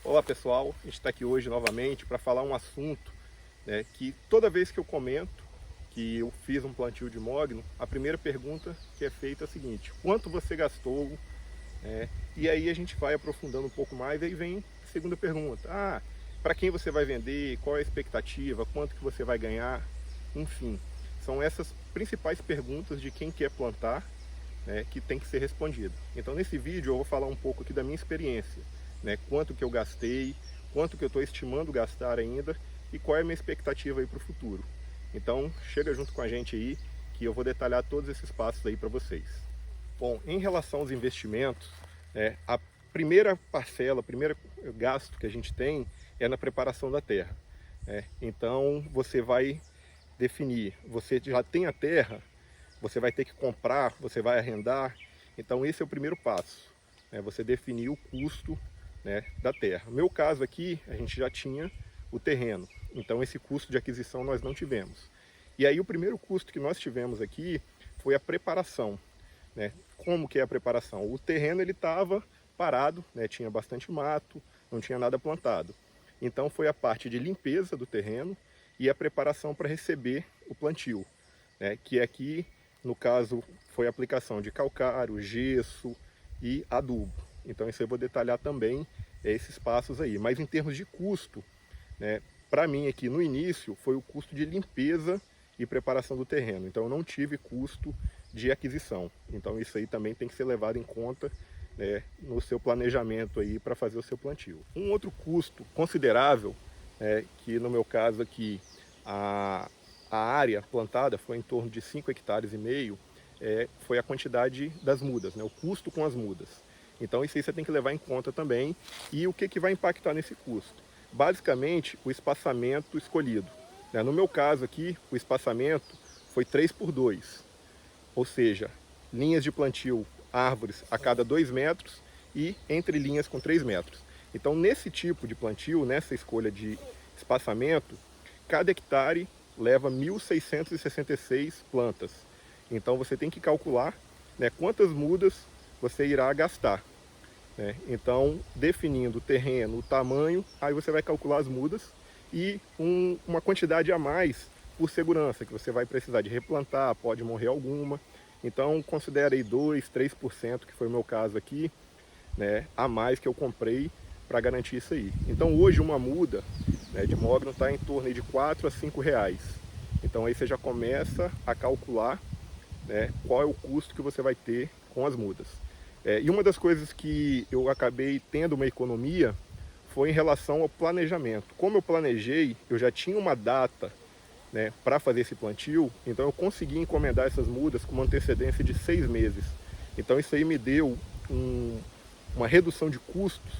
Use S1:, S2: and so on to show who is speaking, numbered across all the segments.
S1: Olá pessoal, a gente está aqui hoje novamente para falar um assunto, né, que toda vez que eu comento que eu fiz um plantio de mogno, a primeira pergunta que é feita é a seguinte: quanto você gastou? E aí a gente vai aprofundando um pouco mais, e aí vem a segunda pergunta: para quem você vai vender? Qual é a expectativa? Quanto que você vai ganhar? Enfim, são essas principais perguntas de quem quer plantar, né, que tem que ser respondida. Então nesse vídeo eu vou falar um pouco aqui da minha experiência, né, quanto que eu gastei, quanto que eu estou estimando gastar ainda e qual é a minha expectativa aí para o futuro. Então chega junto com a gente aí que eu vou detalhar todos esses passos aí para vocês. Bom, em relação aos investimentos, a primeira parcela, o primeiro gasto que a gente tem é na preparação da terra. Então você vai definir, você já tem a terra, você vai ter que comprar, você vai arrendar. Então esse é o primeiro passo, né? Você definir o custo, né, da terra. No meu caso aqui, a gente já tinha o terreno, então esse custo de aquisição nós não tivemos. E aí o primeiro custo que nós tivemos aqui foi a preparação, né? Como que é a preparação? O terreno ele estava parado, né? Tinha bastante mato, não tinha nada plantado. Então foi a parte de limpeza do terreno e a preparação para receber o plantio, né? Que aqui, no caso, foi a aplicação de calcário, gesso e adubo. Então isso eu vou detalhar também esses passos aí. Mas em termos de custo, né, para mim aqui no início foi o custo de limpeza e preparação do terreno. Então eu não tive custo de aquisição. Então isso aí também tem que ser levado em conta, né, no seu planejamento aí para fazer o seu plantio. Um outro custo considerável, que no meu caso aqui a área plantada foi em torno de 5,5 hectares, foi a quantidade das mudas, né, o custo com as mudas. Então isso aí você tem que levar em conta também. E o que, que vai impactar nesse custo? Basicamente o espaçamento escolhido. No meu caso aqui, o espaçamento foi 3 por 2, ou seja, linhas de plantio, árvores a cada 2 metros e entre linhas com 3 metros. Então nesse tipo de plantio, nessa escolha de espaçamento, cada hectare leva 1.666 plantas. Então você tem que calcular, né, quantas mudas você irá gastar. Então, definindo o terreno, o tamanho, aí você vai calcular as mudas e uma quantidade a mais por segurança, que você vai precisar de replantar, pode morrer alguma. Então, considere aí 2, 3%, que foi o meu caso aqui, né, a mais que eu comprei para garantir isso aí. Então, hoje uma muda, né, de mogno está em torno de 4 a 5 reais. Então, aí você já começa a calcular, né, qual é o custo que você vai ter com as mudas. E uma das coisas que eu acabei tendo uma economia foi em relação ao planejamento. Como eu planejei, eu já tinha uma data, né, para fazer esse plantio, então eu consegui encomendar essas mudas com uma antecedência de 6 meses. Então isso aí me deu uma redução de custos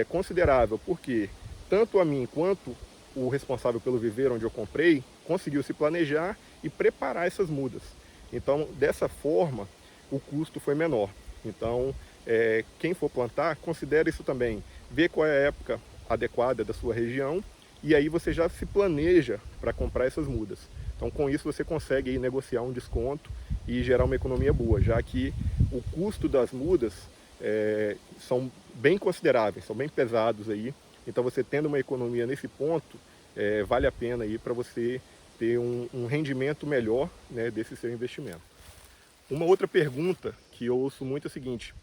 S1: considerável, porque tanto a mim quanto o responsável pelo viveiro onde eu comprei conseguiu se planejar e preparar essas mudas. Então dessa forma o custo foi menor. Então, quem for plantar, considere isso também. Vê qual é a época adequada da sua região e aí você já se planeja para comprar essas mudas. Então, com isso você consegue aí negociar um desconto e gerar uma economia boa, já que o custo das mudas são bem consideráveis, são bem pesados aí. Então, você tendo uma economia nesse ponto, vale a pena aí para você ter um rendimento melhor, né, desse seu investimento. Uma outra pergunta que eu ouço muito é o seguinte: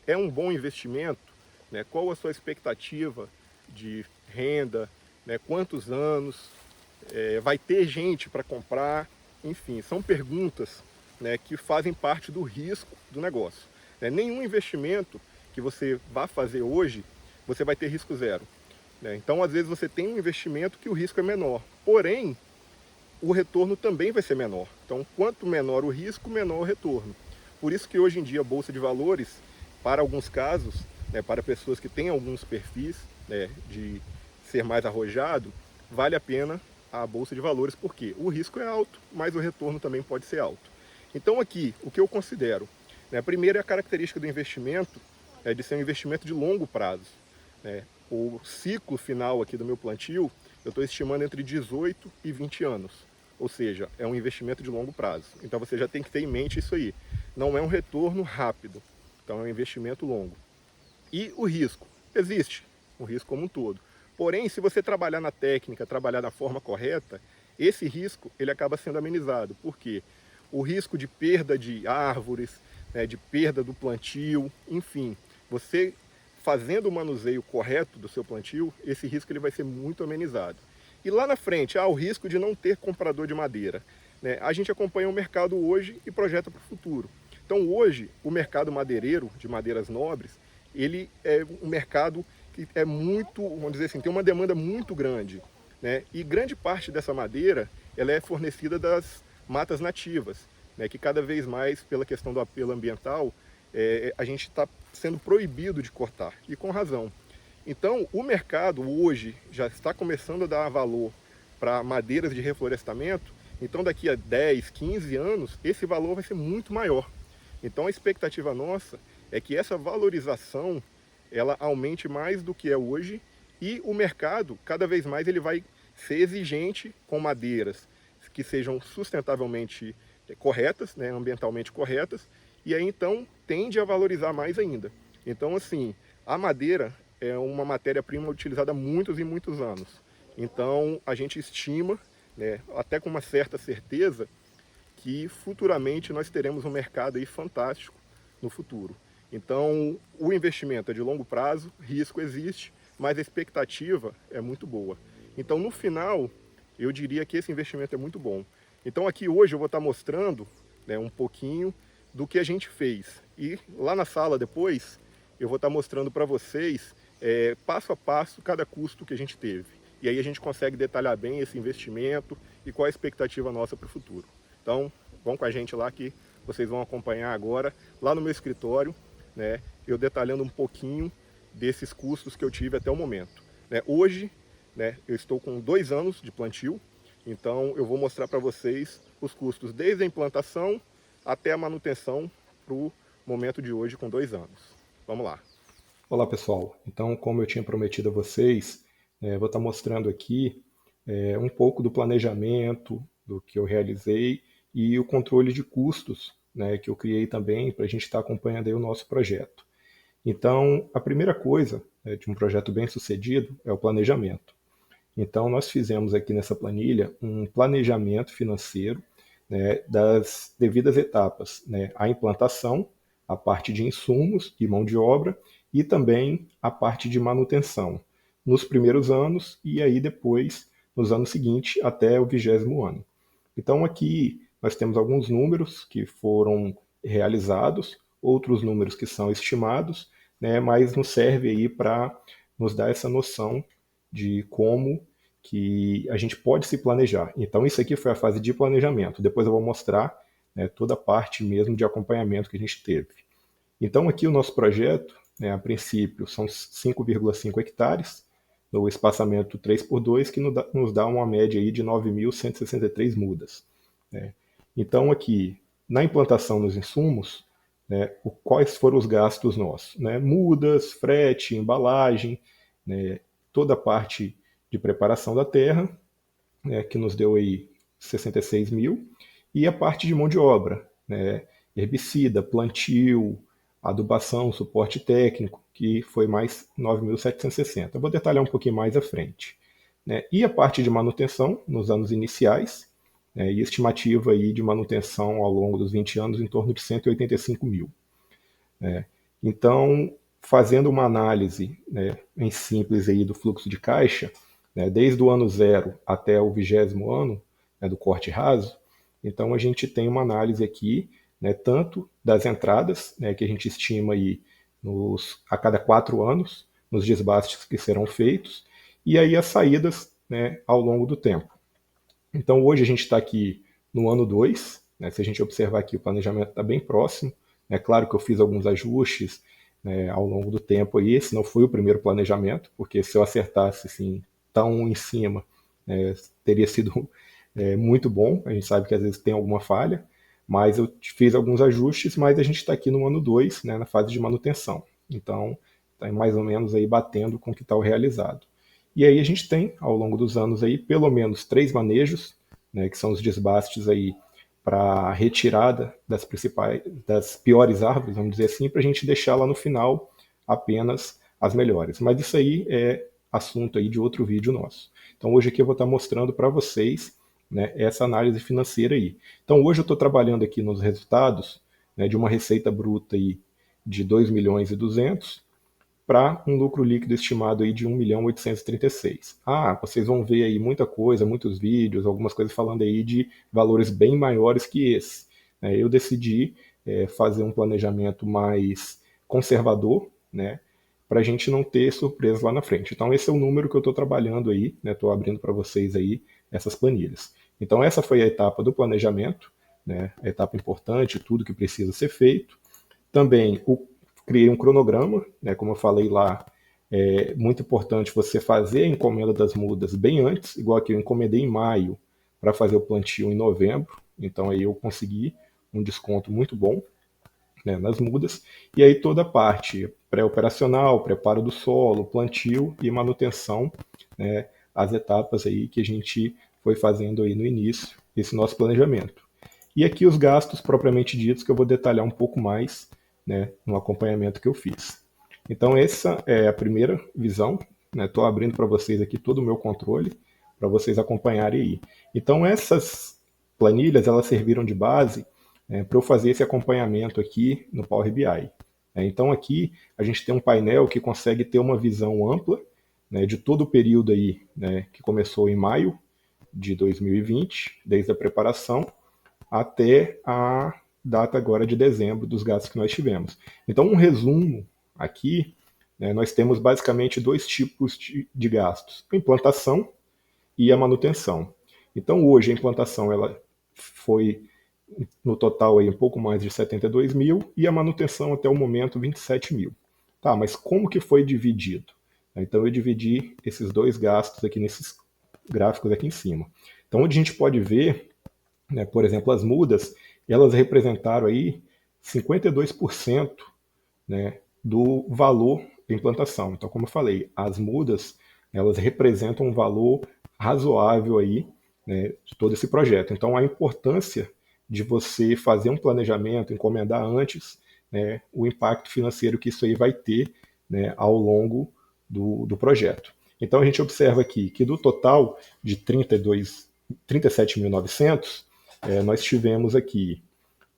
S1: é um bom investimento? Né? Qual a sua expectativa de renda? Né? Quantos anos? Vai ter gente para comprar? Enfim, são perguntas, né, que fazem parte do risco do negócio. Nenhum investimento que você vá fazer hoje, você vai ter risco zero. Então, às vezes, você tem um investimento que o risco é menor, porém, o retorno também vai ser menor. Então, quanto menor o risco, menor o retorno. Por isso que hoje em dia a Bolsa de Valores, para alguns casos, né, para pessoas que têm alguns perfis, né, de ser mais arrojado, vale a pena a Bolsa de Valores, porque o risco é alto, mas o retorno também pode ser alto. Então aqui, o que eu considero, né, primeiro é a característica do investimento, de ser um investimento de longo prazo. O ciclo final aqui do meu plantio, eu estou estimando entre 18 e 20 anos. Ou seja, é um investimento de longo prazo. Então você já tem que ter em mente isso aí. Não é um retorno rápido, então é um investimento longo. E o risco? Existe. um risco como um todo. Porém, se você trabalhar na técnica, trabalhar da forma correta, esse risco ele acaba sendo amenizado. Por quê? O risco de perda de árvores, né, de perda do plantio, enfim, você fazendo o manuseio correto do seu plantio, esse risco ele vai ser muito amenizado. E lá na frente, o risco de não ter comprador de madeira. Né? A gente acompanha o mercado hoje e projeta para o futuro. Então hoje, o mercado madeireiro de madeiras nobres, ele é um mercado que é muito, vamos dizer assim, tem uma demanda muito grande. Né? E grande parte dessa madeira, ela é fornecida das matas nativas, né? Que cada vez mais, pela questão do apelo ambiental, a gente está sendo proibido de cortar, e com razão. Então, o mercado hoje já está começando a dar valor para madeiras de reflorestamento, então daqui a 10, 15 anos, esse valor vai ser muito maior. Então a expectativa nossa é que essa valorização ela aumente mais do que é hoje e o mercado, cada vez mais, ele vai ser exigente com madeiras que sejam sustentavelmente corretas, né, ambientalmente corretas, e aí então tende a valorizar mais ainda. Então assim, a madeira é uma matéria-prima utilizada há muitos e muitos anos. Então a gente estima, né, até com uma certa certeza, que futuramente nós teremos um mercado aí fantástico no futuro. Então, o investimento é de longo prazo, risco existe, mas a expectativa é muito boa. Então, no final, eu diria que esse investimento é muito bom. Então, aqui hoje eu vou estar mostrando, né, um pouquinho do que a gente fez. E lá na sala depois, eu vou estar mostrando para vocês, passo a passo, cada custo que a gente teve. E aí a gente consegue detalhar bem esse investimento e qual a expectativa nossa para o futuro. Então, vão com a gente lá que vocês vão acompanhar agora, lá no meu escritório, né, eu detalhando um pouquinho desses custos que eu tive até o momento. Né, hoje, né, eu estou com 2 anos de plantio, então eu vou mostrar para vocês os custos desde a implantação até a manutenção para o momento de hoje com 2 anos. Vamos lá.
S2: Olá pessoal, então como eu tinha prometido a vocês, vou estar mostrando aqui um pouco do planejamento, do que eu realizei e o controle de custos, né, que eu criei também para a gente estar acompanhando aí o nosso projeto. Então, a primeira coisa, de um projeto bem sucedido é o planejamento. Então, nós fizemos aqui nessa planilha um planejamento financeiro, né, das devidas etapas, né, a implantação, a parte de insumos e mão de obra e também a parte de manutenção nos primeiros anos e aí depois nos anos seguintes até o 20º ano. Então aqui nós temos alguns números que foram realizados, outros números que são estimados, né, mas nos serve aí para nos dar essa noção de como que a gente pode se planejar. Então isso aqui foi a fase de planejamento. Depois eu vou mostrar, né, toda a parte mesmo de acompanhamento que a gente teve. Então aqui o nosso projeto, né, a princípio são 5,5 hectares, no espaçamento 3x2, que nos dá uma média aí de 9.163 mudas. Né? Então aqui, na implantação dos insumos, né, quais foram os gastos nossos? Né? Mudas, frete, embalagem, né, toda a parte de preparação da terra, né, que nos deu aí 66 mil, e a parte de mão de obra, né, herbicida, plantio, adubação, suporte técnico, que foi mais 9.760. Eu vou detalhar um pouquinho mais à frente. Né? E a parte de manutenção, nos anos iniciais, né, e estimativa aí de manutenção ao longo dos 20 anos em torno de 185 mil. Né? Então, fazendo uma análise, né, em simples aí do fluxo de caixa, né, desde o ano 0 até o 20º ano, né, do corte raso, então a gente tem uma análise aqui, né, tanto das entradas, né, que a gente estima aí a cada 4 anos, nos desbastes que serão feitos, e aí as saídas, né, ao longo do tempo. Então hoje a gente está aqui no ano 2, né, se a gente observar aqui o planejamento está bem próximo, é claro que eu fiz alguns ajustes, né, ao longo do tempo aí, esse não foi o primeiro planejamento, porque se eu acertasse assim, tão em cima, teria sido muito bom, a gente sabe que às vezes tem alguma falha, mas eu fiz alguns ajustes, mas a gente está aqui no ano 2, né, na fase de manutenção. Então, está mais ou menos aí batendo com o que está o realizado. E aí a gente tem, ao longo dos anos, aí, pelo menos 3 manejos, né, que são os desbastes aí para retirada das piores árvores, vamos dizer assim, para a gente deixar lá no final apenas as melhores. Mas isso aí é assunto aí de outro vídeo nosso. Então hoje aqui eu vou estar mostrando para vocês, né, essa análise financeira aí. Então hoje eu estou trabalhando aqui nos resultados, né, de uma receita bruta aí de 2.200.000 para um lucro líquido estimado aí de 1.836.000. Ah, vocês vão ver aí muita coisa, muitos vídeos, algumas coisas falando aí de valores bem maiores que esse. Eu decidi fazer um planejamento mais conservador, né, para a gente não ter surpresas lá na frente. Então esse é o número que eu estou trabalhando aí, né, estou abrindo para vocês aí essas planilhas. Então essa foi a etapa do planejamento, né, a etapa importante, tudo que precisa ser feito. Também criei um cronograma, né, como eu falei lá, é muito importante você fazer a encomenda das mudas bem antes, igual que eu encomendei em maio para fazer o plantio em novembro, então aí eu consegui um desconto muito bom, né, nas mudas, e aí toda a parte pré-operacional, preparo do solo, plantio e manutenção, né, as etapas aí que a gente foi fazendo aí no início, esse nosso planejamento. E aqui os gastos propriamente ditos que eu vou detalhar um pouco mais, né, no acompanhamento que eu fiz. Então essa é a primeira visão, estou abrindo para vocês aqui todo o meu controle, para vocês acompanharem aí. Então essas planilhas, elas serviram de base para eu fazer esse acompanhamento aqui no Power BI. Então aqui a gente tem um painel que consegue ter uma visão ampla, né, de todo o período aí, né, que começou em maio de 2020, desde a preparação, até a data agora de dezembro dos gastos que nós tivemos. Então, um resumo aqui, né, nós temos basicamente dois tipos de gastos: a implantação e a manutenção. Então, hoje a implantação ela foi no total aí um pouco mais de 72.000 e a manutenção até o momento 27.000. Tá, mas como que foi dividido? Então eu dividi esses dois gastos aqui nesses gráficos aqui em cima. Então onde a gente pode ver, né, por exemplo, as mudas, elas representaram aí 52%, né, do valor da implantação. Então, como eu falei, as mudas, elas representam um valor razoável aí, né, de todo esse projeto. Então, a importância de você fazer um planejamento, encomendar antes, né, o impacto financeiro que isso aí vai ter, né, ao longo do projeto. Então, a gente observa aqui que do total de 37.900, nós tivemos aqui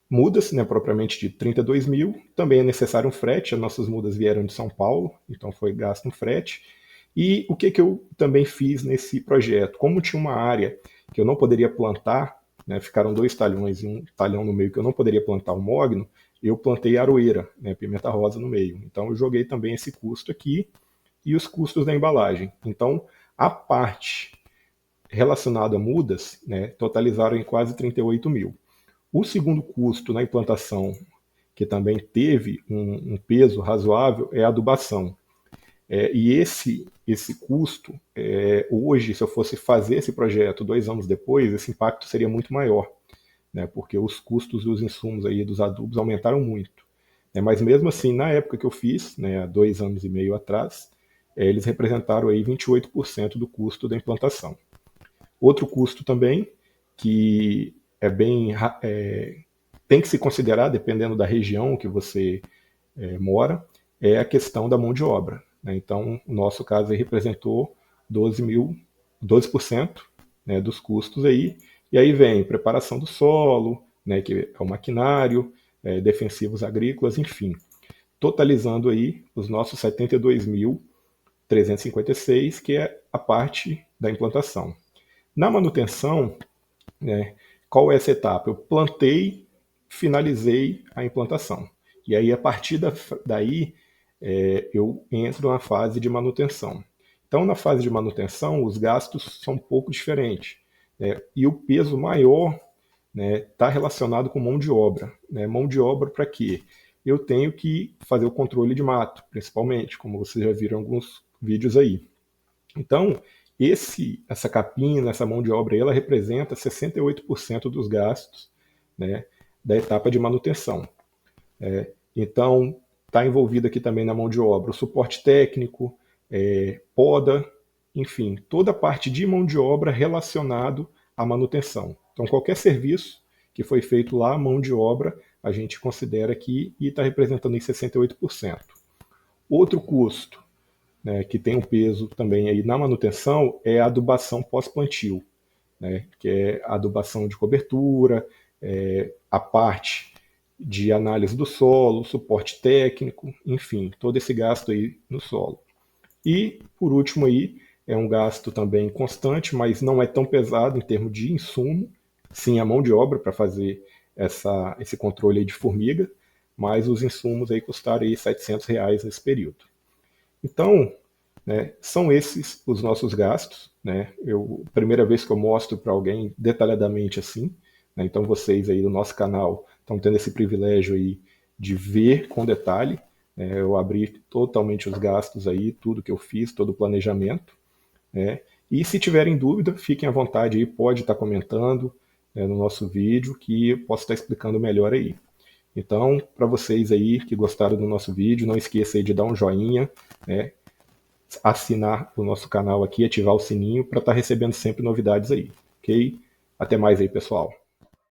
S2: mudas, né, propriamente de 32.000. Também é necessário um frete, as nossas mudas vieram de São Paulo, então foi gasto um frete. E o que eu também fiz nesse projeto? Como tinha uma área que eu não poderia plantar, né, ficaram 2 talhões e um talhão no meio que eu não poderia plantar o mogno, eu plantei aroeira, né, pimenta rosa no meio. Então eu joguei também esse custo aqui e os custos da embalagem. Então a parte relacionada a mudas, né, totalizaram em quase 38.000. O segundo custo na implantação, que também teve um peso razoável, é a adubação. E esse custo, hoje, se eu fosse fazer esse projeto 2 anos depois, esse impacto seria muito maior, né, porque os custos dos insumos aí, dos adubos aumentaram muito. Mas mesmo assim, na época que eu fiz, né, há 2 anos e meio atrás, eles representaram aí 28% do custo da implantação. Outro custo também, que tem que se considerar, dependendo da região que você mora, é a questão da mão de obra. Né? Então, o nosso caso aí representou 12%, né, dos custos aí. E aí vem preparação do solo, né, que é o maquinário, defensivos agrícolas, enfim. Totalizando aí os nossos 72.356, que é a parte da implantação. Na manutenção, né, qual é essa etapa? Eu plantei, finalizei a implantação. E aí, a partir daí, eu entro na fase de manutenção. Então, na fase de manutenção, os gastos são um pouco diferentes. E o peso maior está relacionado com mão de obra. Mão de obra para quê? Eu tenho que fazer o controle de mato, principalmente, como vocês já viram em alguns vídeos aí. Então, essa capina, essa mão de obra, ela representa 68% dos gastos, né, da etapa de manutenção. Então, está envolvido aqui também na mão de obra o suporte técnico, poda, enfim, toda a parte de mão de obra relacionado à manutenção. Então, qualquer serviço que foi feito lá, mão de obra, a gente considera aqui e está representando em 68%. Outro custo, né, que tem um peso também aí na manutenção, é a adubação pós-plantio, né, que é a adubação de cobertura, a parte de análise do solo, suporte técnico, enfim, todo esse gasto aí no solo. E, por último aí, é um gasto também constante, mas não é tão pesado em termos de insumo, sim a mão de obra para fazer esse controle aí de formiga, mas os insumos aí custaram aí R$ 700 nesse período. Então, né, são esses os nossos gastos, né? Primeira vez que eu mostro para alguém detalhadamente assim, né? Então vocês aí do nosso canal estão tendo esse privilégio aí de ver com detalhe, né? Eu abri totalmente os gastos aí, tudo que eu fiz, todo o planejamento, né? E se tiverem dúvida, fiquem à vontade aí, pode estar comentando, né, no nosso vídeo, que eu posso estar explicando melhor aí. Então, para vocês aí que gostaram do nosso vídeo, não esqueça aí de dar um joinha, né? Assinar o nosso canal aqui, ativar o sininho para estar recebendo sempre novidades aí, ok? Até mais aí, pessoal.